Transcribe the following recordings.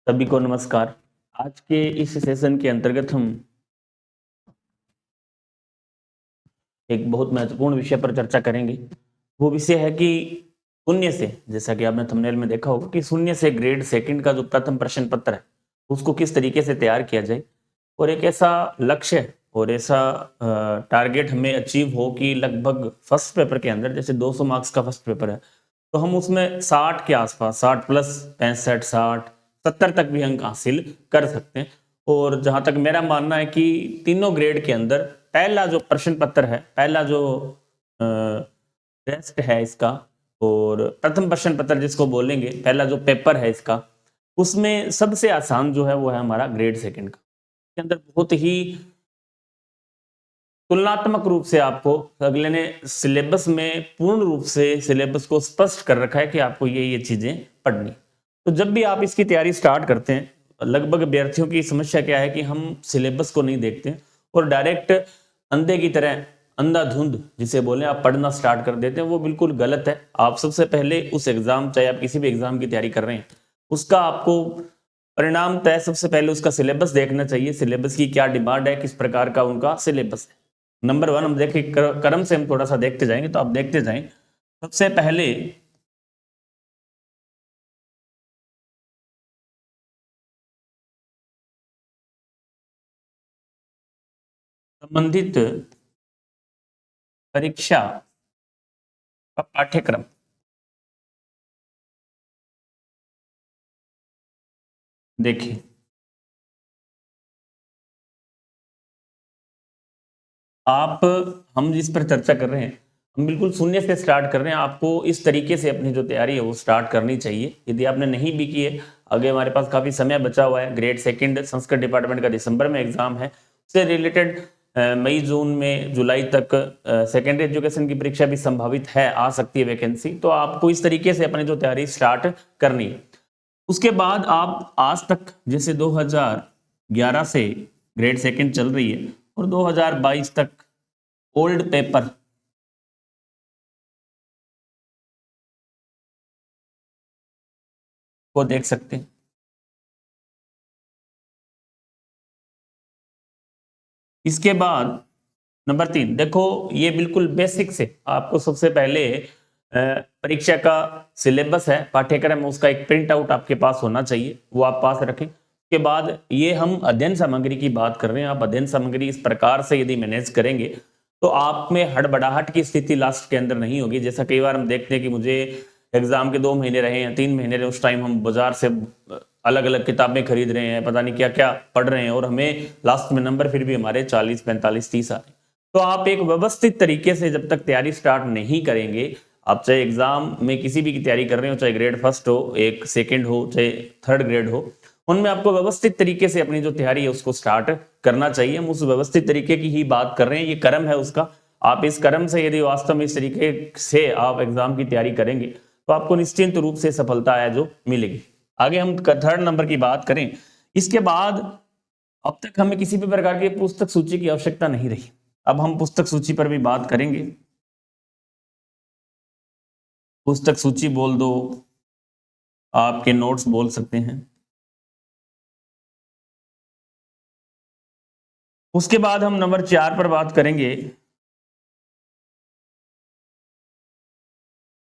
सभी को नमस्कार। आज के इस सेशन के अंतर्गत हम एक बहुत महत्वपूर्ण विषय पर चर्चा करेंगे। वो विषय है कि शून्य से, जैसा कि आपने थंबनेल में देखा होगा कि शून्य से ग्रेड सेकंड का जो प्रथम प्रश्न पत्र है, उसको किस तरीके से तैयार किया जाए और एक ऐसा लक्ष्य और ऐसा टारगेट हमें अचीव हो कि लगभग फर्स्ट पेपर के अंदर, जैसे 200 मार्क्स का फर्स्ट पेपर है, तो हम उसमें 60 के आसपास, 60 प्लस 65, 60, 70 तक भी अंक हासिल कर सकते हैं। और जहां तक मेरा मानना है कि तीनों ग्रेड के अंदर पहला जो प्रश्न पत्र है, पहला जो टेस्ट है इसका, और प्रथम प्रश्न पत्र जिसको बोलेंगे, पहला जो पेपर है इसका, उसमें सबसे आसान जो है वो है हमारा ग्रेड सेकंड का। के अंदर बहुत ही तुलनात्मक रूप से आपको अगले ने सिलेबस में पूर्ण रूप से सिलेबस को स्पष्ट कर रखा है कि आपको ये चीजें पढ़नी। तो जब भी आप इसकी तैयारी स्टार्ट करते हैं, लगभग अभ्यर्थियों की समस्या क्या है कि हम सिलेबस को नहीं देखते और डायरेक्ट अंधे की तरह, अंधाधुंध जिसे बोले, आप पढ़ना स्टार्ट कर देते हैं। वो बिल्कुल गलत है। आप सबसे पहले उस एग्जाम, चाहे आप किसी भी एग्जाम की तैयारी कर रहे हैं, उसका आपको परिणाम तय सबसे पहले उसका सिलेबस देखना चाहिए। सिलेबस की क्या डिमांड है, किस प्रकार का उनका सिलेबस है। नंबर वन, हम देखें क्रम से हम थोड़ा सा देखते जाएंगे, तो आप देखते जाएं। सबसे पहले संबंधित परीक्षा का पाठ्यक्रम। देखिए, आप, हम जिस पर चर्चा कर रहे हैं, हम बिल्कुल शून्य से स्टार्ट कर रहे हैं। आपको इस तरीके से अपनी जो तैयारी है वो स्टार्ट करनी चाहिए। यदि आपने नहीं भी की है, आगे हमारे पास काफी समय बचा हुआ है। ग्रेड सेकंड संस्कृत डिपार्टमेंट का दिसंबर में एग्जाम है, उससे रिलेटेड मई जून में जुलाई तक सेकेंडरी एजुकेशन की परीक्षा भी संभावित है, आ सकती है वैकेंसी। तो आपको इस तरीके से अपनी जो तैयारी स्टार्ट करनी है। उसके बाद आप आज तक, जैसे 2011 से ग्रेड सेकंड चल रही है और 2022 तक ओल्ड पेपर को देख सकते हैं। इसके बाद नंबर तीन, देखो, ये बिल्कुल बेसिक से आपको सबसे पहले परीक्षा का सिलेबस है, पाठ्यक्रम, उसका एक प्रिंट आउट आपके पास होना चाहिए, वो आप पास रखें। उसके बाद ये हम अध्ययन सामग्री की बात कर रहे हैं। आप अध्ययन सामग्री इस प्रकार से यदि मैनेज करेंगे तो आप में हड़बड़ाहट की स्थिति लास्ट के अंदर नहीं होगी। जैसा कई बार हम देखते हैं कि मुझे एग्जाम के 2 महीने रहे या 3 महीने रहे, उस टाइम हम बाजार से अलग अलग किताबें खरीद रहे हैं, पता नहीं क्या क्या पढ़ रहे हैं, और हमें लास्ट में नंबर फिर भी हमारे 40, 45, 30 आ रहे हैं। तो आप एक व्यवस्थित तरीके से जब तक तैयारी स्टार्ट नहीं करेंगे, आप चाहे एग्जाम में किसी भी की तैयारी कर रहे हो, चाहे ग्रेड फर्स्ट हो, एक सेकंड हो, चाहे थर्ड ग्रेड हो, उनमें आपको व्यवस्थित तरीके से अपनी जो तैयारी है उसको स्टार्ट करना चाहिए। हम उस व्यवस्थित तरीके की ही बात कर रहे हैं, ये क्रम है उसका। आप इस क्रम से यदि वास्तव में इस तरीके से आप एग्जाम की तैयारी करेंगे तो आपको निश्चिंत रूप से सफलता है जो मिलेगी। आगे हम थर्ड नंबर की बात करें, इसके बाद अब तक हमें किसी भी प्रकार की पुस्तक सूची की आवश्यकता नहीं रही। अब हम पुस्तक सूची पर भी बात करेंगे। पुस्तक सूची बोल दो, आपके नोट्स बोल सकते हैं। उसके बाद हम नंबर 4 पर बात करेंगे।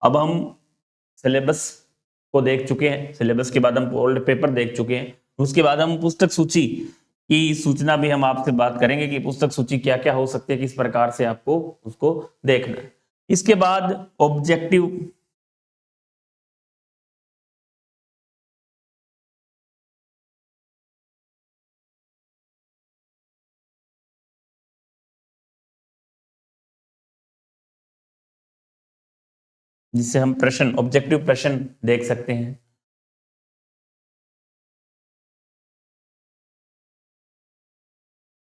अब हम सिलेबस को देख चुके हैं, सिलेबस के बाद हम ओल्ड पेपर देख चुके हैं। उसके बाद हम पुस्तक सूची की सूचना भी हम आपसे बात करेंगे कि पुस्तक सूची क्या क्या हो सकती है, किस प्रकार से आपको उसको देखना है। इसके बाद ऑब्जेक्टिव, जिससे हम प्रश्न, ऑब्जेक्टिव प्रश्न देख सकते हैं।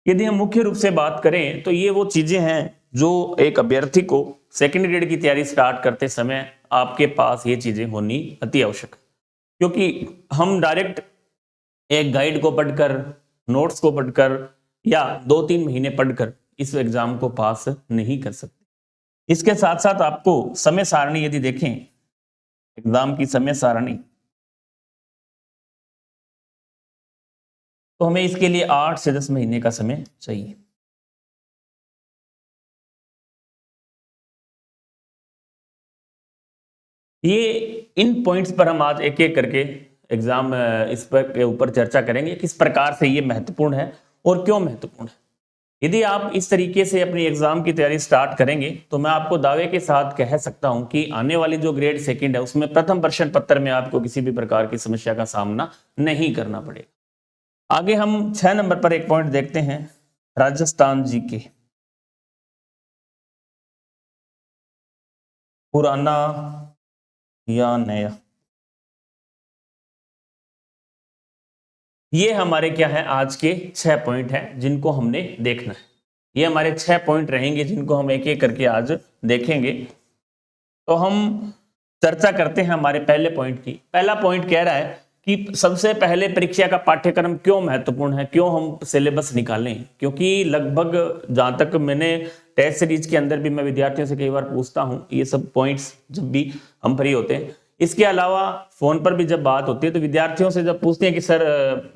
यदि हम मुख्य रूप से बात करें तो ये वो चीजें हैं जो एक अभ्यर्थी को सेकेंड ग्रेड की तैयारी स्टार्ट करते समय आपके पास ये चीजें होनी अति आवश्यक है। क्योंकि हम डायरेक्ट एक गाइड को पढ़कर, नोट्स को पढ़कर या 2-3 महीने पढ़कर इस एग्जाम को पास नहीं कर सकते। इसके साथ साथ आपको समय सारणी यदि देखें, एग्जाम की समय सारणी, तो हमें इसके लिए 8 से 10 महीने का समय चाहिए। ये इन पॉइंट्स पर हम आज एक एक करके एग्जाम इस पर के ऊपर चर्चा करेंगे, किस प्रकार से ये महत्वपूर्ण है और क्यों महत्वपूर्ण है। यदि आप इस तरीके से अपनी एग्जाम की तैयारी स्टार्ट करेंगे तो मैं आपको दावे के साथ कह सकता हूं कि आने वाली जो ग्रेड सेकंड है उसमें प्रथम प्रश्न पत्र में आपको किसी भी प्रकार की समस्या का सामना नहीं करना पड़ेगा। आगे हम 6 नंबर पर एक पॉइंट देखते हैं, राजस्थान जीके। पुराना या नया, ये हमारे क्या है आज के 6 पॉइंट हैं जिनको हमने देखना है। ये हमारे 6 पॉइंट रहेंगे जिनको हम एक एक करके आज देखेंगे। तो हम चर्चा करते हैं हमारे पहले पॉइंट की। पहला पॉइंट कह रहा है कि सबसे पहले परीक्षा का पाठ्यक्रम क्यों महत्वपूर्ण है, क्यों हम सिलेबस निकालें। क्योंकि लगभग जहां तक मैंने टेस्ट सीरीज के अंदर भी मैं विद्यार्थियों से कई बार पूछता हूं ये सब पॉइंट्स जब भी हम फ्री होते हैं। इसके अलावा फोन पर भी जब बात होती है तो विद्यार्थियों से जब पूछते हैं कि सर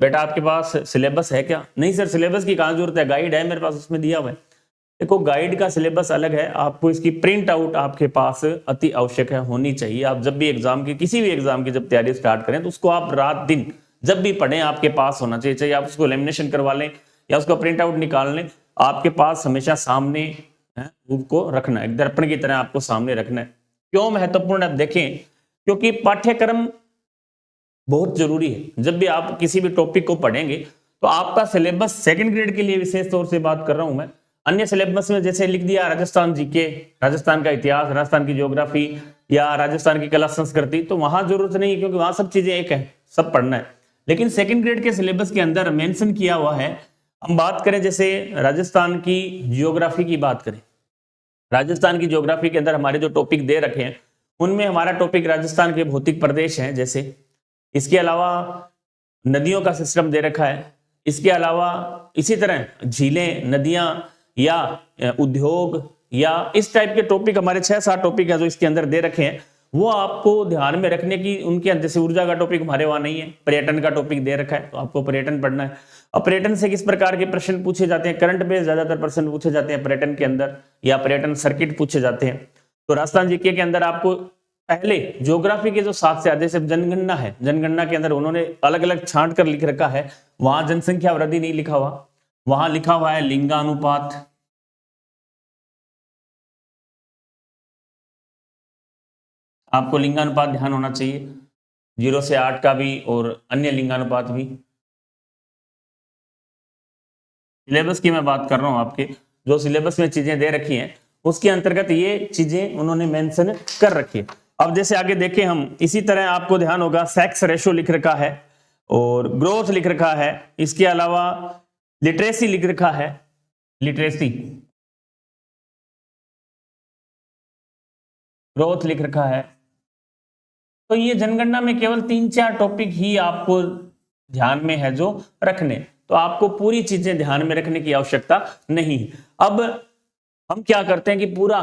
बेटा आपके पास सिलेबस है क्या, नहीं सर सिलेबस की कहाँ जरूरत है, गाइड है मेरे पास उसमें दिया हुआ है। देखो गाइड का सिलेबस अलग है, आपको इसकी प्रिंट आउट आपके पास अति आवश्यक है, होनी चाहिए। आप जब भी एग्जाम की किसी भी एग्जाम की जब तैयारी स्टार्ट करें तो उसको आप रात दिन जब भी पढ़ें आपके पास होना चाहिए। चाहे आप उसको लेमिनेशन करवा लें या उसका प्रिंट आउट निकाल लें, आपके पास हमेशा सामने है उसको रखना है, एक दर्पण की तरह आपको सामने रखना है। क्यों महत्वपूर्ण है, अब देखें क्योंकि पाठ्यक्रम बहुत जरूरी है। जब भी आप किसी भी टॉपिक को पढ़ेंगे तो आपका सिलेबस सेकंड ग्रेड के लिए विशेष तौर से बात कर रहा हूं मैं, अन्य सिलेबस में जैसे लिख दिया राजस्थान जीके, राजस्थान का इतिहास, राजस्थान की ज्योग्राफी या राजस्थान की कला संस्कृति, तो वहां जरूरत नहीं है क्योंकि वहां सब चीजें एक है, सब पढ़ना है। लेकिन सेकंड ग्रेड के सिलेबस के अंदर मेंशन किया हुआ है, हम बात करें जैसे राजस्थान की जियोग्राफी की बात करें, राजस्थान की ज्योग्राफी के अंदर हमारे जो टॉपिक दे रखे हैं उनमें हमारा टॉपिक राजस्थान के भौतिक प्रदेश हैं जैसे, इसके अलावा नदियों का सिस्टम दे रखा है, इसके अलावा इसी तरह झीलें, नदियां या उद्योग या इस टाइप के टॉपिक हमारे 6-7 टॉपिक है जो इसके अंदर दे रखे हैं, वो आपको ध्यान में रखने की। उनके अंदर जैसे ऊर्जा का टॉपिक हमारे वहां नहीं है, पर्यटन का टॉपिक दे रखा है तो आपको पर्यटन पढ़ना है। अब पर्यटन से किस प्रकार के प्रश्न पूछे जाते हैं, करंट बेस ज्यादातर प्रश्न पूछे जाते हैं पर्यटन के अंदर या पर्यटन सर्किट पूछे जाते हैं। तो राजस्थान जीके के अंदर आपको पहले ज्योग्राफी के जो 7 से जैसे जनगणना है, जनगणना के अंदर उन्होंने अलग अलग छांट कर लिख रखा है, वहां जनसंख्या वृद्धि नहीं लिखा हुआ, वहां लिखा हुआ है लिंगानुपात। आपको लिंगानुपात ध्यान होना चाहिए, 0 से 8 का भी और अन्य लिंगानुपात भी। सिलेबस की मैं बात कर रहा हूं, आपके जो सिलेबस में चीजें दे रखी हैं उसके अंतर्गत ये चीजें उन्होंने मेंशन कर रखी है। अब जैसे आगे देखें हम, इसी तरह आपको ध्यान होगा सेक्स रेशो लिख रखा है और ग्रोथ लिख रखा है, इसके अलावा लिटरेसी लिख रखा है, लिटरेसी, ग्रोथ लिख रखा है। तो ये जनगणना में केवल 3-4 टॉपिक ही आपको ध्यान में है जो रखने, तो आपको पूरी चीजें ध्यान में रखने की आवश्यकता नहीं। अब हम क्या करते हैं कि पूरा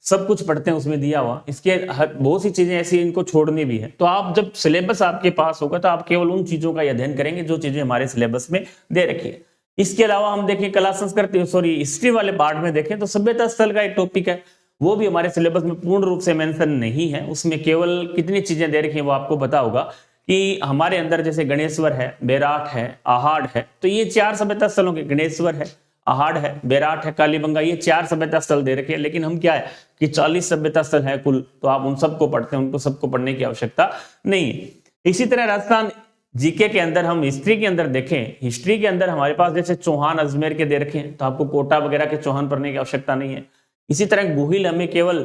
सब कुछ पढ़ते हैं उसमें दिया हुआ, इसके बहुत सी चीजें ऐसी इनको छोड़नी भी है। तो आप जब सिलेबस आपके पास होगा तो आप केवल उन चीजों का अध्ययन करेंगे जो चीजें हमारे सिलेबस में दे रखी है। इसके अलावा हम देखें कला संस्कृति हिस्ट्री वाले पार्ट में देखें तो सभ्यता स्थल का एक टॉपिक है, वो भी हमारे सिलेबस में पूर्ण रूप से मेंशन नहीं है। उसमें केवल कितनी चीजें दे रखी है वो आपको पता होगा कि हमारे अंदर जैसे गणेश्वर है, बेराट है, आहाड़ है, तो ये 4 सभ्यता स्थलों के, गणेश्वर है, आहाड़ है, बेराट है, कालीबंगा, ये 4 सभ्यता स्थल दे रखे हैं। लेकिन हम क्या है कि 40 सभ्यता स्थल है कुल, तो आप उन सबको पढ़ते हैं, उनको सबको पढ़ने की आवश्यकता नहीं है। इसी तरह राजस्थान जीके के अंदर हम हिस्ट्री के अंदर देखें, हिस्ट्री के अंदर हमारे पास जैसे चौहान अजमेर के दे रखे हैं, तो आपको कोटा वगैरह के चौहान पढ़ने की आवश्यकता नहीं है। इसी तरह गुहिल हमें केवल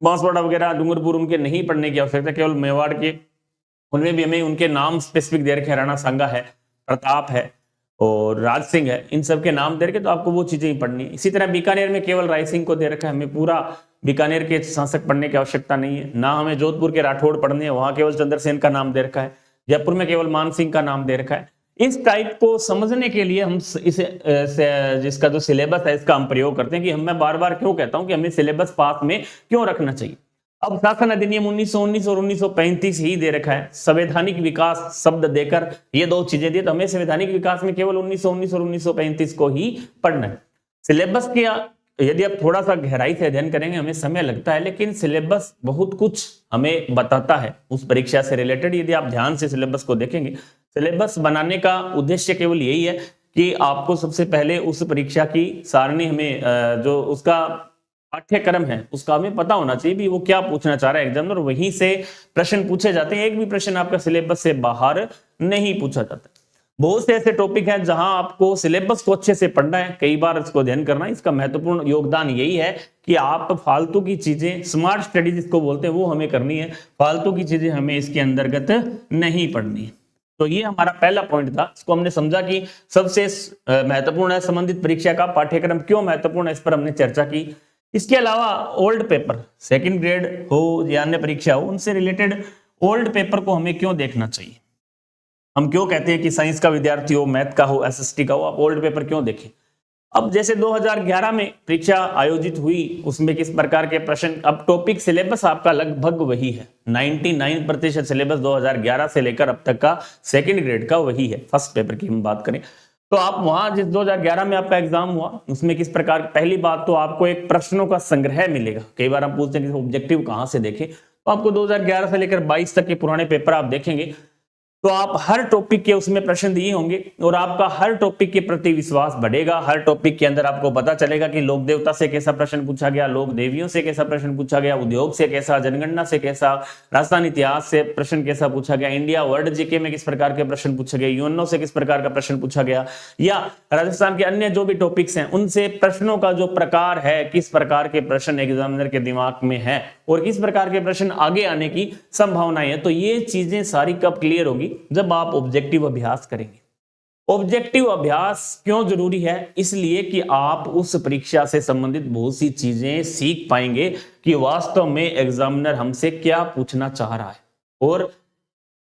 बांसवाड़ा वगैरह डूंगरपुर उनके नहीं पढ़ने की आवश्यकता, केवल मेवाड़ के उनमें भी हमें उनके नाम स्पेसिफिक दे रखे हैं, राणा सांगा है, प्रताप है और राज सिंह है, इन सब के नाम दे रखे, तो आपको वो चीजें ही पढ़नी है। इसी तरह बीकानेर में केवल राय सिंह को दे रखा है, हमें पूरा बीकानेर के शासक पढ़ने की आवश्यकता नहीं है। ना हमें जोधपुर के राठौड़ पढ़ने हैं, वहां केवल चंद्रसेन का नाम दे रखा है। जयपुर में केवल मान सिंह का नाम दे रखा है। इस टाइप को समझने के लिए हम इसे जिसका जो सिलेबस है इसका हम प्रयोग करते हैं कि मैं बार बार क्यों कहता हूं कि हमें सिलेबस पास में क्यों रखना चाहिए। अब शासन अधिनियम 1919 और 1935 ही दे रखा है, संवैधानिक विकास शब्द देकर ये दो चीजें दी, तो हमें संवैधानिक विकास में केवल 1919 और 1935 को ही पढ़ना है। सिलेबस के यदि आप थोड़ा सा गहराई से अध्ययन करेंगे, हमें समय लगता है, लेकिन सिलेबस बहुत कुछ हमें बताता है उस परीक्षा से रिलेटेड। यदि आप ध्यान से सिलेबस को देखेंगे, सिलेबस बनाने का उद्देश्य केवल यही है कि आपको सबसे पहले उस परीक्षा की सारणी, हमें जो उसका पाठ्यक्रम है उसका हमें पता होना चाहिए भी वो क्या पूछना चाह रहा है एग्जामिनर, वहीं से प्रश्न पूछे जाते हैं। एक भी प्रश्न आपका सिलेबस से बाहर नहीं पूछा जाता। बहुत से ऐसे टॉपिक हैं जहां आपको सिलेबस को अच्छे से पढ़ना है, कई बार इसको अध्ययन करना है। इसका महत्वपूर्ण योगदान यही है कि आप फालतू की चीजें, स्मार्ट स्टडी जिसको बोलते हैं, वो हमें करनी है, फालतू की चीजें हमें इसके अंतर्गत नहीं पढ़नी है। तो ये हमारा पहला पॉइंट था, इसको हमने समझा कि सबसे महत्वपूर्ण है संबंधित परीक्षा का पाठ्यक्रम क्यों महत्वपूर्ण है, इस पर हमने चर्चा की। इसके अलावा ओल्ड पेपर, सेकंड ग्रेड हो या अन्य परीक्षा हो, उनसे रिलेटेड ओल्ड पेपर को हमें क्यों देखना चाहिए। हम क्यों कहते हैं कि साइंस का विद्यार्थी हो, मैथ का हो, एसएसटी का हो, आप ओल्ड पेपर क्यों देखें। अब जैसे 2011 में परीक्षा आयोजित हुई, उसमें किस प्रकार के प्रश्न, अब टॉपिक सिलेबस आपका लगभग वही है, 99% सिलेबस 2011 से लेकर अब तक का सेकंड ग्रेड का वही है। फर्स्ट पेपर की हम बात करें तो आप वहां जिस 2011 में आपका एग्जाम हुआ उसमें किस प्रकार, पहली बात तो आपको एक प्रश्नों का संग्रह मिलेगा। कई बार हम पूछते हैं कि ऑब्जेक्टिव कहां से देखें, तो आपको 2011 से लेकर 22 तक के पुराने पेपर आप देखेंगे तो आप हर टॉपिक के उसमें प्रश्न दिए होंगे और आपका हर टॉपिक के प्रति विश्वास बढ़ेगा। हर टॉपिक के अंदर आपको पता चलेगा कि लोक देवता से कैसा प्रश्न पूछा गया, लोक देवियों से कैसा प्रश्न पूछा गया, उद्योग से कैसा, जनगणना से कैसा, राजस्थान इतिहास से प्रश्न कैसा पूछा गया, इंडिया वर्ल्ड जीके में किस प्रकार के प्रश्न पूछे गए, यूएनओ से किस प्रकार का प्रश्न पूछा गया, या राजस्थान के अन्य जो भी टॉपिक्स हैं उनसे प्रश्नों का जो प्रकार है, किस प्रकार के प्रश्न एग्जामिनर के दिमाग में है और किस प्रकार के प्रश्न आगे आने की संभावनाएं है। तो ये चीजें सारी कब क्लियर होगी, जब आप ऑब्जेक्टिव अभ्यास करेंगे। ऑब्जेक्टिव अभ्यास क्यों जरूरी है, इसलिए कि आप उस परीक्षा से संबंधित बहुत सी चीजें सीख पाएंगे कि वास्तव में एग्जामिनर हमसे क्या पूछना चाह रहा है और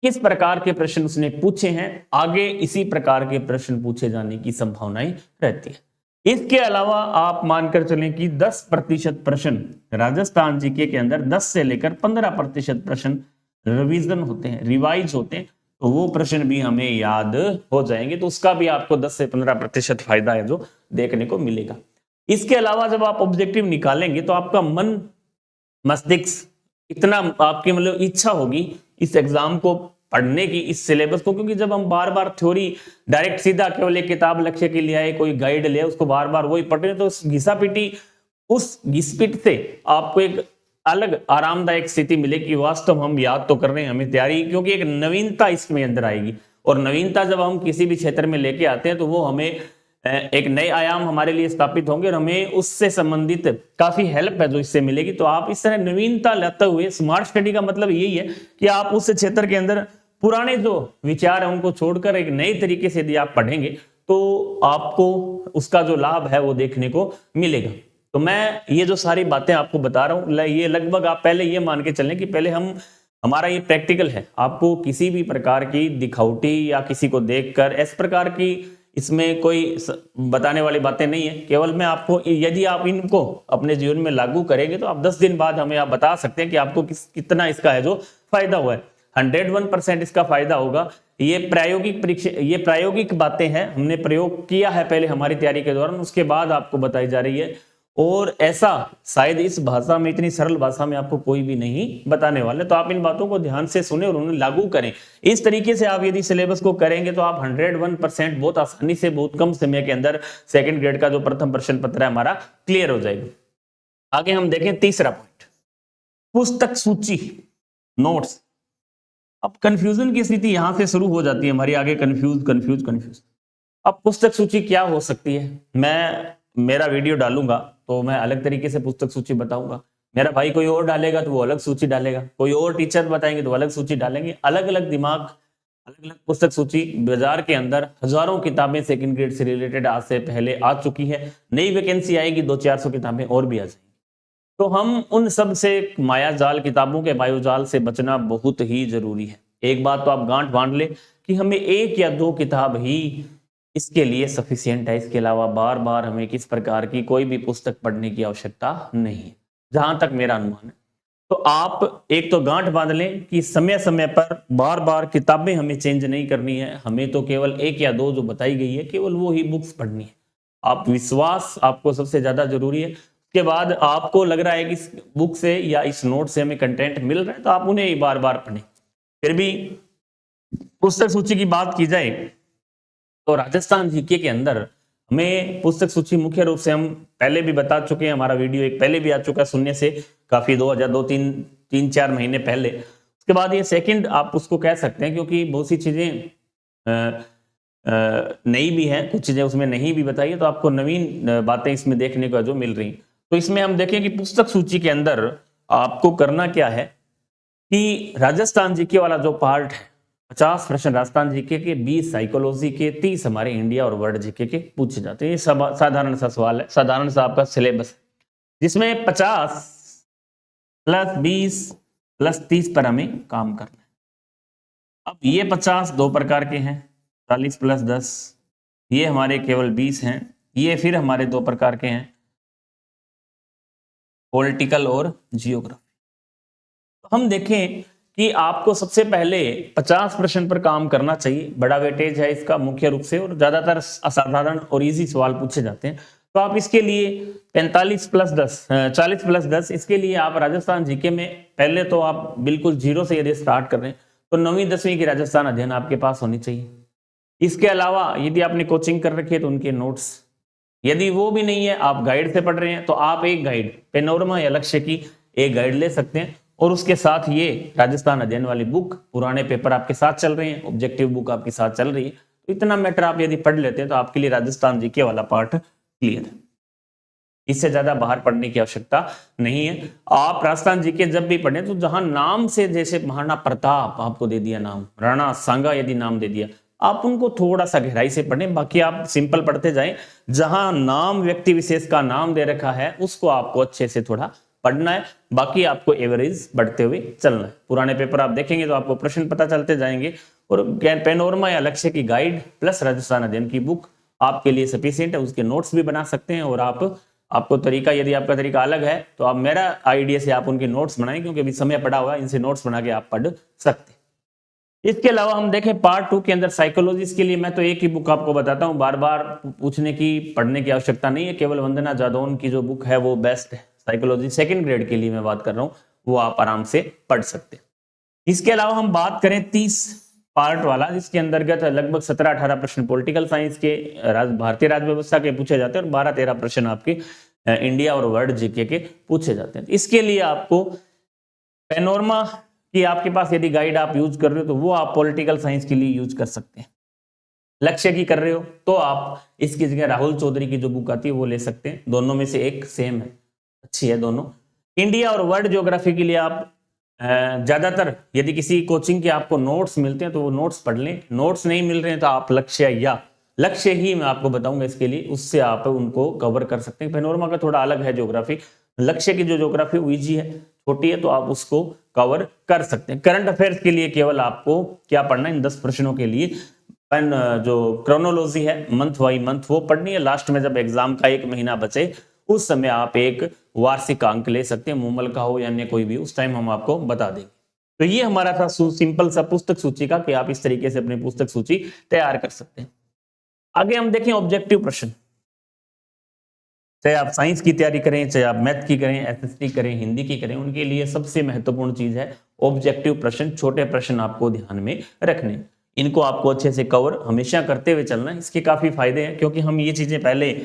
किस प्रकार के प्रश्न उसने पूछे हैं, आगे इसी प्रकार के प्रश्न पूछे जाने की संभावनाएं रहती है। इसके अलावा आप मानकर चलें कि 10% प्रश्न राजस्थान जीके के अंदर 10 से लेकर 15% प्रश्न रिवीजन होते हैं, रिवाइज होते हैं, तो वो प्रश्न भी हमें याद हो जाएंगे, तो उसका भी आपको 10 से 15% फायदा है जो देखने को मिलेगा। इसके अलावा जब आप ऑब्जेक्टिव निकालेंगे तो आपका मन मस्तिष्क इतना, आपकी मतलब इच्छा होगी इस एग्जाम को पढ़ने की, इस सिलेबस को, क्योंकि जब हम बार बार थ्योरी डायरेक्ट सीधा केवल एक किताब लक्ष्य के लिए आए, कोई गाइड ले, उसको बार बार वही पढ़ रहे, तो उस घिसा पीटी, उस घिसपिट से आपको एक अलग आरामदायक स्थिति मिले कि वास्तव हम याद तो कर रहे हैं, हमें तैयारी, क्योंकि एक नवीनता इसमें अंदर आएगी और नवीनता जब हम किसी भी क्षेत्र में लेके आते हैं तो वो हमें एक नए आयाम हमारे लिए स्थापित होंगे और हमें उससे संबंधित काफी हेल्प है जो इससे मिलेगी। तो आप इस तरह नवीनता लाते हुए, स्मार्ट स्टडी का मतलब यही है कि आप उस क्षेत्र के अंदर पुराने जो विचार है उनको छोड़कर एक नए तरीके से यदि आप पढ़ेंगे तो आपको उसका जो लाभ है वो देखने को मिलेगा। तो मैं ये जो सारी बातें आपको बता रहा हूं, ये लगभग आप पहले ये मान के चलें कि पहले हमारा ये प्रैक्टिकल है, आपको किसी भी प्रकार की दिखावटी या किसी को देखकर इस प्रकार की इसमें कोई बताने वाली बातें नहीं है। केवल मैं आपको, यदि आप इनको अपने जीवन में लागू करेंगे तो आप 10 दिन बाद हमें आप बता सकते हैं कि आपको कितना इसका है जो फायदा हुआ है। 101% इसका फायदा होगा। ये प्रायोगिक परीक्षा, ये प्रायोगिक बातें हैं, हमने प्रयोग किया है पहले हमारी तैयारी के दौरान, उसके बाद आपको बताई जा रही है और ऐसा शायद इस भाषा में, इतनी सरल भाषा में आपको कोई भी नहीं बताने वाले। तो आप इन बातों को ध्यान से सुने और उन्हें लागू करें। इस तरीके से आप यदि सिलेबस को करेंगे तो आप 101% बहुत आसानी से, बहुत कम समय के अंदर सेकंड ग्रेड का जो प्रथम प्रश्न पत्र है हमारा क्लियर हो जाएगा। आगे हम देखें तीसरा पॉइंट, पुस्तक सूची, नोट्स। अब कंफ्यूजन की स्थिति यहां से शुरू हो जाती है हमारी, आगे कंफ्यूज। अब पुस्तक सूची क्या हो सकती है, मैं मेरा वीडियो डालूंगा तो मैं अलग तरीके से पुस्तक सूची बताऊंगा, मेरा भाई कोई और डालेगा तो वो अलग सूची डालेगा, कोई और टीचर बताएंगे तो अलग सूची डालेंगे, अलग अलग दिमाग, अलग अलग पुस्तक सूची। बाजार के अंदर हजारों किताबें सेकंड ग्रेड से रिलेटेड आज से पहले आ चुकी है, नई वैकेंसी आएगी, 200-400 किताबें और भी आ जाएंगी। तो हम उन सब से, माया जाल किताबों के मायाजाल से बचना बहुत ही जरूरी है। एक बात तो आप गांठ बांध ले कि हमें 1 या 2 किताब ही इसके लिए सफिशिएंट है, इसके अलावा बार बार हमें किस प्रकार की कोई भी पुस्तक पढ़ने की आवश्यकता नहीं है, जहां तक मेरा अनुमान है। तो आप एक तो गांठ बांध लें कि समय समय पर बार बार किताबें हमें चेंज नहीं करनी है, हमें तो केवल एक या दो जो बताई गई है केवल वो ही बुक्स पढ़नी है। आप विश्वास आपको सबसे ज्यादा जरूरी है। उसके बाद आपको लग रहा है कि इस बुक से या इस नोट से हमें कंटेंट मिल रहा है तो आप उन्हें ही बार बार पढ़ें। फिर भी पुस्तक सूची की बात की जाए तो राजस्थान जीके के अंदर हमें पुस्तक सूची मुख्य रूप से हम पहले भी बता चुके हैं, हमारा वीडियो एक पहले भी आ चुका है सुनने से काफी 3-4 महीने पहले। उसके बाद ये सेकंड आप उसको कह सकते हैं क्योंकि बहुत सी चीजें नई भी हैं, कुछ चीजें उसमें नहीं भी बताई है, तो आपको नवीन बातें इसमें देखने को जो मिल रही। तो इसमें हम देखें कि पुस्तक सूची के अंदर आपको करना क्या है कि राजस्थान जीके वाला जो पार्ट है 50 प्रश्न राजस्थान जीके के, 20 साइकोलॉजी के, 30 हमारे इंडिया और वर्ल्ड जीके के पूछे जाते हैं। ये साधारण सा सवाल है, साधारण सा आपका सिलेबस जिसमें 50 + 20 + 30 पर हमें काम करना है। अब ये 50 दो प्रकार के हैं, 40 + 10, ये हमारे केवल 20 हैं। ये फिर हमारे दो प्रकार के हैं, पॉलिटिकल और जियोग्राफी। तो हम देखें कि आपको सबसे पहले 50 प्रश्न पर काम करना चाहिए, बड़ा वेटेज है इसका मुख्य रूप से, और ज्यादातर असाधारण और इजी सवाल पूछे जाते हैं। तो आप इसके लिए 45 + 10 40 + 10, इसके लिए आप राजस्थान जीके में पहले तो आप बिल्कुल जीरो से यदि स्टार्ट कर रहे हैं तो 9वीं 10वीं की राजस्थान अध्ययन आपके पास होनी चाहिए। इसके अलावा यदि आपने कोचिंग कर रखी है तो उनके नोट्स, यदि वो भी नहीं है आप गाइड से पढ़ रहे हैं तो आप एक गाइड पेनोरमा या लक्ष्य की एक गाइड ले सकते हैं, और उसके साथ ये राजस्थान अध्ययन वाली बुक, पुराने पेपर आपके साथ चल रहे हैं, ऑब्जेक्टिव बुक आपके साथ चल रही है, तो इतना मैटर आप यदि पढ़ लेते हैं तो आपके लिए राजस्थान जीके वाला पार्ट क्लियर है। इससे ज्यादा बाहर पढ़ने की आवश्यकता नहीं है। आप राजस्थान जीके जब भी पढ़े तो जहां नाम से, जैसे महाराणा प्रताप आपको दे दिया नाम, राणा सांगा यदि नाम दे दिया, आप उनको थोड़ा सा गहराई से पढ़ें, बाकी आप सिंपल पढ़ते जाएं। जहां नाम व्यक्ति विशेष का नाम दे रखा है उसको आपको अच्छे से थोड़ा पढ़ना है, बाकी आपको एवरेज बढ़ते हुए चलना है। पुराने पेपर आप देखेंगे तो आपको प्रश्न पता चलते जाएंगे, और पेनोरमा या लक्ष्य की गाइड प्लस राजस्थान अध्ययन की बुक आपके लिए सफिशिएंट है। उसके नोट्स भी बना सकते हैं, और आपको तरीका, यदि आपका तरीका अलग है तो आप मेरा आइडिया से आप उनके नोट्स बनाएं, क्योंकि अभी समय पड़ा हुआ है, इनसे नोट्स बना के आप पढ़ सकते हैं। इसके अलावा हम देखें पार्ट 2 के अंदर साइकोलॉजी के लिए मैं तो एक ही बुक आपको बताता हूं, बार बार पूछने की पढ़ने की आवश्यकता नहीं है, केवल वंदना जादौन की जो बुक है वो बेस्ट है। साइकोलॉजी सेकंड ग्रेड के लिए मैं बात कर रहा हूं, वो आप आराम से पढ़ सकते हैं। इसके अलावा हम बात करें 30 पार्ट वाला, जिसके अंतर्गत लगभग 17-18 प्रश्न पॉलिटिकल साइंस के, भारतीय राज्य व्यवस्था के पूछे जाते हैं, और 12-13 प्रश्न आपके इंडिया और वर्ल्ड जीके के पूछे जाते हैं। इसके लिए आपको पेनोरमा कि आपके पास यदि गाइड आप यूज कर रहे हो तो वो आप पॉलिटिकल साइंस के लिए यूज कर सकते हैं। लक्ष्य की कर रहे हो तो आप इसकी जगह राहुल चौधरी की जो बुक आती है वो ले सकते हैं, दोनों में से एक सेम है, अच्छी है दोनों। इंडिया और वर्ल्ड ज्योग्राफी के लिए आप ज्यादातर यदि किसी कोचिंग के आपको नोट्स मिलते हैं तो वो नोट्स पढ़ लें, नोट्स नहीं मिल रहे हैं तो आप लक्ष्य ही मैं आपको बताऊंगा इसके लिए, उससे आप उनको कवर कर सकते हैं। पेनोरमा का थोड़ा अलग है ज्योग्राफी, लक्ष्य की जो ज्योग्राफी वो ईजी है, छोटी है, तो आप उसको कवर कर सकते हैं। करंट अफेयर्स के लिए केवल आपको क्या पढ़ना है, इन 10 प्रश्नों के लिए जो क्रोनोलॉजी है मंथ बाई मंथ वो पढ़नी है। लास्ट में जब एग्जाम का 1 महीना बचे उस समय आप एक वार्षिक अंक ले सकते हैं, मूमल का हो या अन्य कोई भी, उस टाइम हम आपको बता देंगे। तो ये हमारा था सिंपल सा पुस्तक सूची का, कि आप इस तरीके से अपनी पुस्तक सूची तैयार कर सकते हैं। आगे हम देखें ऑब्जेक्टिव प्रश्न, चाहे आप साइंस की तैयारी करें, चाहे आप मैथ की करें, एसएसटी करें, हिंदी की करें, उनके लिए सबसे महत्वपूर्ण चीज है ऑब्जेक्टिव प्रश्न। छोटे प्रश्न आपको ध्यान में रखने, इनको आपको अच्छे से कवर हमेशा करते हुए चलना है। इसके काफी फायदे हैं, क्योंकि हम ये चीजें पहले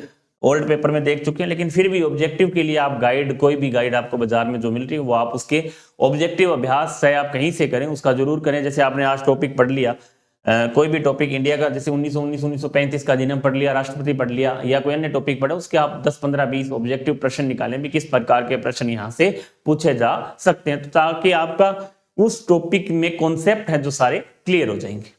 ओल्ड पेपर में देख चुके हैं, लेकिन फिर भी ऑब्जेक्टिव के लिए आप गाइड, कोई भी गाइड आपको बाजार में जो मिल रही है वो आप उसके ऑब्जेक्टिव अभ्यास चाहे आप कहीं से करें उसका जरूर करें। जैसे आपने आज टॉपिक पढ़ लिया, कोई भी टॉपिक इंडिया का, जैसे 1935 का अधिनियम पढ़ लिया, राष्ट्रपति पढ़ लिया, या कोई अन्य टॉपिक पढ़ा, उसके आप 10, 15, 20 ऑब्जेक्टिव प्रश्न निकालें भी किस प्रकार के प्रश्न यहाँ से पूछे जा सकते हैं, तो ताकि आपका उस टॉपिक में कॉन्सेप्ट है जो सारे क्लियर हो जाएंगे।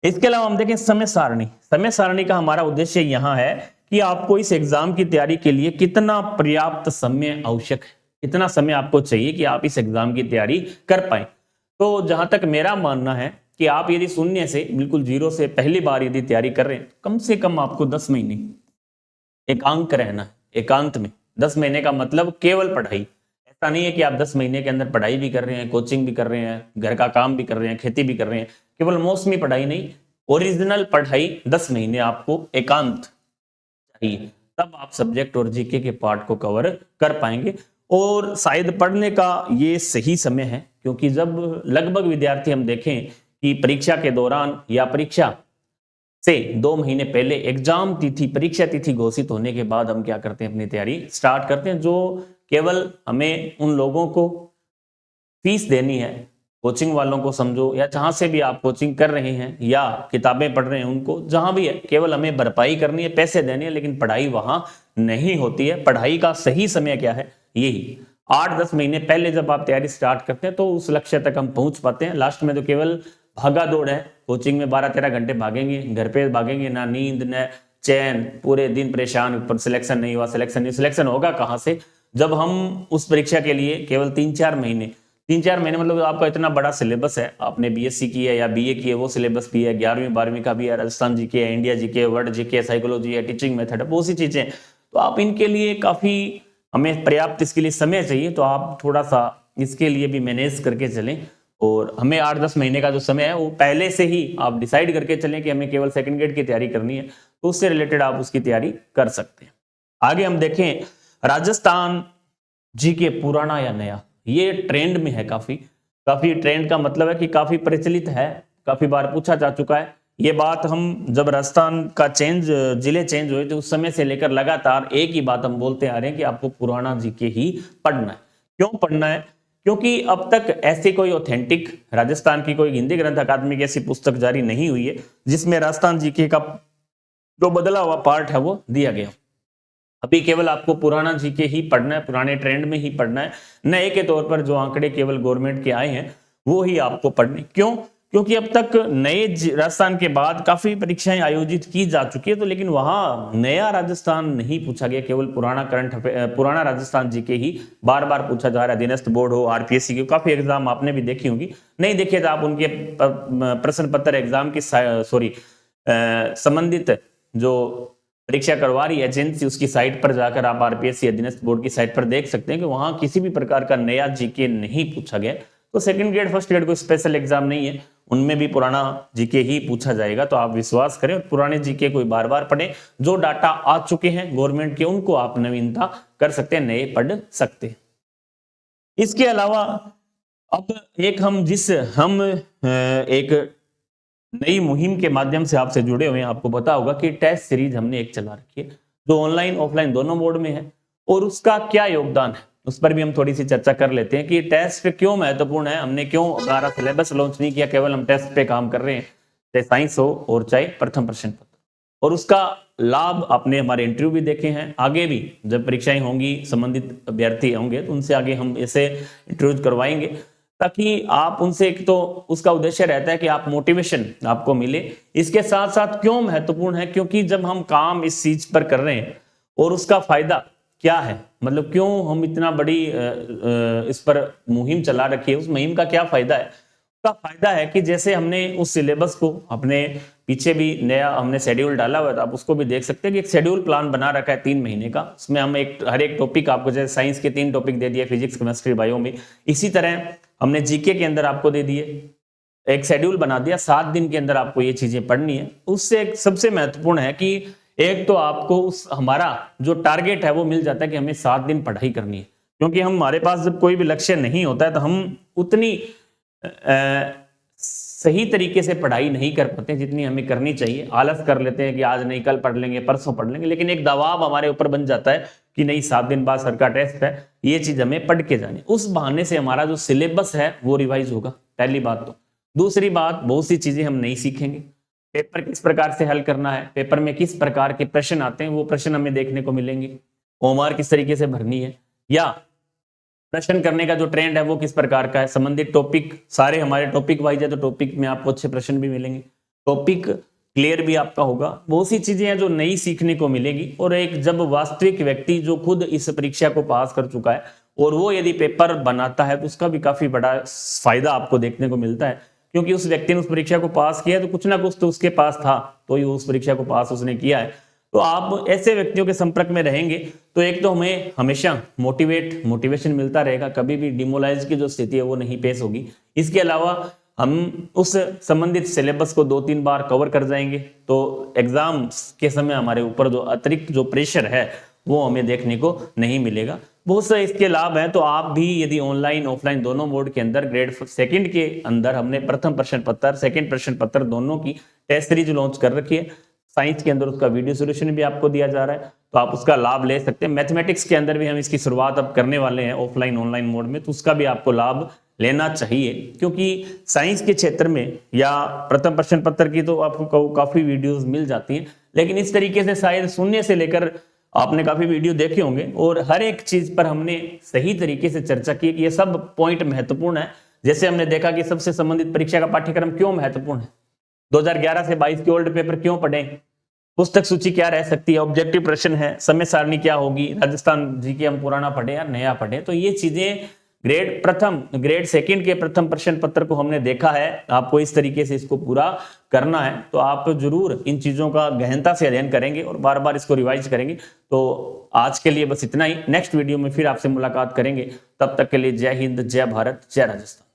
इसके अलावा हम देखें समय सारणी। समय सारणी का हमारा उद्देश्य यहाँ है कि आपको इस एग्जाम की तैयारी के लिए कितना पर्याप्त समय आवश्यक है, कितना समय आपको चाहिए कि आप इस एग्जाम की तैयारी कर पाए। तो जहां तक मेरा मानना है कि आप यदि शून्य से, बिल्कुल जीरो से पहली बार यदि तैयारी कर रहे हैं, कम से कम आपको 10 महीने एकांत रहना है। एकांत में 10 महीने का मतलब केवल पढ़ाई, ऐसा नहीं है कि आप 10 महीने के अंदर पढ़ाई भी कर रहे हैं, कोचिंग भी कर रहे हैं, घर का काम भी कर रहे हैं, खेती भी कर रहे हैं। केवल मौसमी पढ़ाई नहीं, ओरिजिनल पढ़ाई 10 महीने आपको एकांत चाहिए, तब आप सब्जेक्ट और जीके के पार्ट को कवर कर पाएंगे। और शायद पढ़ने का ये सही समय है, क्योंकि जब लगभग विद्यार्थी हम देखें कि परीक्षा के दौरान या परीक्षा से 2 महीने पहले एग्जाम तिथि, परीक्षा तिथि घोषित होने के बाद हम क्या करते हैं, अपनी तैयारी स्टार्ट करते हैं। जो केवल हमें उन लोगों को फीस देनी है, कोचिंग वालों को समझो, या जहां से भी आप कोचिंग कर रहे हैं या किताबें पढ़ रहे हैं, उनको जहां भी है केवल हमें भरपाई करनी है, पैसे देने हैं, लेकिन पढ़ाई वहां नहीं होती है। पढ़ाई का सही समय क्या है, यही 8-10 महीने पहले जब आप तैयारी स्टार्ट करते हैं तो उस लक्ष्य तक हम पहुंच पाते हैं। लास्ट में तो केवल भागा दौड़ है, कोचिंग में 12-13 घंटे भागेंगे, घर पे भागेंगे, ना नींद न चैन, पूरे दिन परेशान, ऊपर सिलेक्शन नहीं हुआ, सिलेक्शन होगा कहां से, जब हम उस परीक्षा के लिए केवल 3-4 महीने मतलब आपका इतना बड़ा सिलेबस है, आपने बीएससी की है या बीए की है, वो सिलेबस भी है, 11वीं-12वीं का भी है, राजस्थान जीके है, India GK, world GK, psychology है, टीचिंग मेथड है, बहुत सी चीजें हैं। तो आप इनके लिए काफी, हमें पर्याप्त इसके लिए समय चाहिए, तो आप थोड़ा सा इसके लिए भी मैनेज करके चलें। और हमें 8-10 महीने का जो समय है वो पहले से ही आप डिसाइड करके चलें कि हमें केवल सेकंड ग्रेड की तैयारी करनी है, तो उससे रिलेटेड आप उसकी तैयारी कर सकते हैं। आगे हम देखें राजस्थान जीके पुराना या नया, ये ट्रेंड में है, काफी ट्रेंड का मतलब है कि काफी प्रचलित है, काफी बार पूछा जा चुका है। ये बात हम जब राजस्थान का जिले चेंज हुए तो उस समय से लेकर लगातार एक ही बात हम बोलते आ रहे हैं कि आपको पुराना जीके ही पढ़ना है। क्यों पढ़ना है? क्योंकि अब तक ऐसी कोई ऑथेंटिक राजस्थान की कोई हिंदी ग्रंथ अकादमी की ऐसी पुस्तक जारी नहीं हुई है जिसमें राजस्थान जीके का जो बदला हुआ पार्ट है वो दिया गया। अभी केवल आपको पुराना जीके ही पढ़ना है, पुराने ट्रेंड में ही पढ़ना है। नए के तौर पर जो आंकड़े केवल गवर्नमेंट के आए हैं वो ही आपको पढ़ने। क्यों? क्योंकि अब तक नए राजस्थान के बाद काफी परीक्षाएं आयोजित की जा चुकी है, तो लेकिन वहां नया राजस्थान नहीं पूछा गया, केवल पुराना राजस्थान जीके ही बार बार पूछा जा रहा है। अधीनस्थ बोर्ड हो, आरपीएससी की काफी एग्जाम आपने भी देखी होंगी, नहीं देखे तो आप उनके प्रश्न पत्र एग्जाम की संबंधित जो परीक्षा करवा रही एजेंसी उसकी साइट पर जाकर आप आरपीएससी अधीनस्थ बोर्ड की साइट पर देख सकते हैं कि वहां किसी भी प्रकार का नया जीके नहीं पूछा गया। तो सेकंड ग्रेड फर्स्ट ग्रेड कोई स्पेशल एग्जाम नहीं है, उनमें भी पुराना जीके ही पूछा जाएगा। तो आप विश्वास करें और पुराने जीके कोई बार बार पढ़ें, जो डाटा आ चुके हैं गवर्नमेंट के उनको आप नवीनता कर सकते हैं, नए पढ़ सकते हैं। इसके अलावा अब एक नई मुहिम के माध्यम से आपसे जुड़े हुए हैं। आपको पता होगा कि टेस्ट सीरीज हमने एक चला रखी है जो ऑनलाइन ऑफलाइन दोनों मोड में है, और उसका क्या योगदान है उस पर भी हम थोड़ी सी चर्चा कर लेते हैं कि टेस्ट क्यों महत्वपूर्ण है, हमने क्यों हमारा सिलेबस लॉन्च नहीं किया, केवल हम टेस्ट पे काम कर रहे हैं, चाहे साइंस हो और चाहे प्रथम प्रश्न पत्र। और उसका लाभ आपने हमारे इंटरव्यू भी देखे हैं, आगे भी जब परीक्षाएं होंगी संबंधित अभ्यर्थी होंगे तो उनसे आगे हम ऐसे इंटरव्यू करवाएंगे, ताकि आप उनसे, एक तो उसका उद्देश्य रहता है कि आप मोटिवेशन आपको मिले। इसके साथ साथ क्यों महत्वपूर्ण है, क्योंकि जब हम काम इस चीज पर कर रहे हैं और उसका फायदा क्या है, मतलब क्यों हम इतना बड़ी इस पर मुहिम चला रखी है, उस मुहिम का क्या फायदा है। उसका फायदा है कि जैसे हमने उस सिलेबस को अपने पीछे भी नया हमने शेड्यूल डाला हुआ है, तो आप उसको भी देख सकते हैं कि एक शेड्यूल प्लान बना रखा है 3 महीने का। उसमें हम हर एक टॉपिक आपको, जैसे साइंस के 3 टॉपिक दे दिए, फिजिक्स केमिस्ट्री बायो में, इसी तरह हमने जीके के अंदर आपको दे दिए एक शेड्यूल बना दिया, 7 दिन के अंदर आपको ये चीजें पढ़नी है। उससे एक सबसे महत्वपूर्ण है कि एक तो आपको हमारा जो टारगेट है वो मिल जाता है कि हमें 7 दिन पढ़ाई करनी है, क्योंकि हमारे पास जब कोई भी लक्ष्य नहीं होता है तो हम उतनी सही तरीके से पढ़ाई नहीं कर पाते जितनी हमें करनी चाहिए। आलस कर लेते हैं कि आज नहीं, कल पढ़ लेंगे, परसों पढ़ लेंगे, लेकिन एक दबाव हमारे ऊपर बन जाता है कि नहीं, 7 दिन बाद सर का टेस्ट है, ये चीज हमें पढ़ के जानी। उस बहाने से हमारा जो सिलेबस है वो रिवाइज होगा, पहली बात तो। दूसरी बात, बहुत सी चीजें हम नहीं सीखेंगे। पेपर किस प्रकार से हल करना है, पेपर में किस प्रकार के प्रश्न आते हैं वो प्रश्न हमें देखने को मिलेंगे, होमवर्क किस तरीके से भरनी है, या प्रश्न करने का जो ट्रेंड है वो किस प्रकार का है, संबंधित टॉपिक सारे हमारे टॉपिक वाइज है तो टॉपिक में आपको अच्छे प्रश्न भी मिलेंगे, टॉपिक क्लियर भी आपका होगा। बहुत सी चीजें हैं जो नई सीखने को मिलेगी। और एक जब वास्तविक व्यक्ति जो खुद इस परीक्षा को पास कर चुका है और वो यदि पेपर बनाता है तो उसका भी काफी बड़ा फायदा आपको देखने को मिलता है, क्योंकि उस व्यक्ति ने उस परीक्षा को पास किया तो कुछ ना कुछ तो उसके पास था, तो ही उस परीक्षा को पास उसने किया है। तो आप ऐसे व्यक्तियों के संपर्क में रहेंगे तो एक तो हमें हमेशा मोटिवेशन मिलता रहेगा, कभी भी डिमोलाइज की जो स्थिति है वो नहीं पेश होगी। इसके अलावा हम उस संबंधित सिलेबस को 2-3 बार कवर कर जाएंगे, तो एग्जाम के समय हमारे ऊपर जो अतिरिक्त जो प्रेशर है वो हमें देखने को नहीं मिलेगा। बहुत से इसके लाभ हैं। तो आप भी यदि ऑनलाइन ऑफलाइन दोनों मोड के अंदर ग्रेड सेकंड के अंदर हमने प्रथम प्रश्न पत्र सेकंड प्रश्न पत्र दोनों की टेस्ट सीरीज लॉन्च कर रखी है। साइंस के अंदर उसका वीडियो सोल्यूशन भी आपको दिया जा रहा है, तो आप उसका लाभ ले सकते हैं। मैथमेटिक्स के अंदर भी हम इसकी शुरुआत अब करने वाले हैं ऑफलाइन ऑनलाइन मोड में, तो उसका भी आपको लाभ लेना चाहिए, क्योंकि साइंस के क्षेत्र में या प्रथम प्रश्न पत्र की तो आपको काफी वीडियोस मिल जाती हैं, लेकिन इस तरीके से शायद शून्य से लेकर आपने काफी वीडियो देखे होंगे और हर एक चीज पर हमने सही तरीके से चर्चा की कि ये सब पॉइंट महत्वपूर्ण है। जैसे हमने देखा कि सबसे संबंधित परीक्षा का पाठ्यक्रम क्यों महत्वपूर्ण है, 2011 से 22 के ओल्ड पेपर क्यों पढ़ें, पुस्तक सूची क्या रह सकती है, ऑब्जेक्टिव प्रश्न है, समय सारणी क्या होगी, राजस्थान जी के हम पुराना पढ़े या नया पढ़े। तो ये चीजें ग्रेड सेकंड के प्रथम प्रश्न पत्र को हमने देखा है, आपको इस तरीके से इसको पूरा करना है। तो आप जरूर इन चीजों का गहनता से अध्ययन करेंगे और बार बार इसको रिवाइज करेंगे। तो आज के लिए बस इतना ही, नेक्स्ट वीडियो में फिर आपसे मुलाकात करेंगे। तब तक के लिए जय हिंद, जय भारत, जय राजस्थान।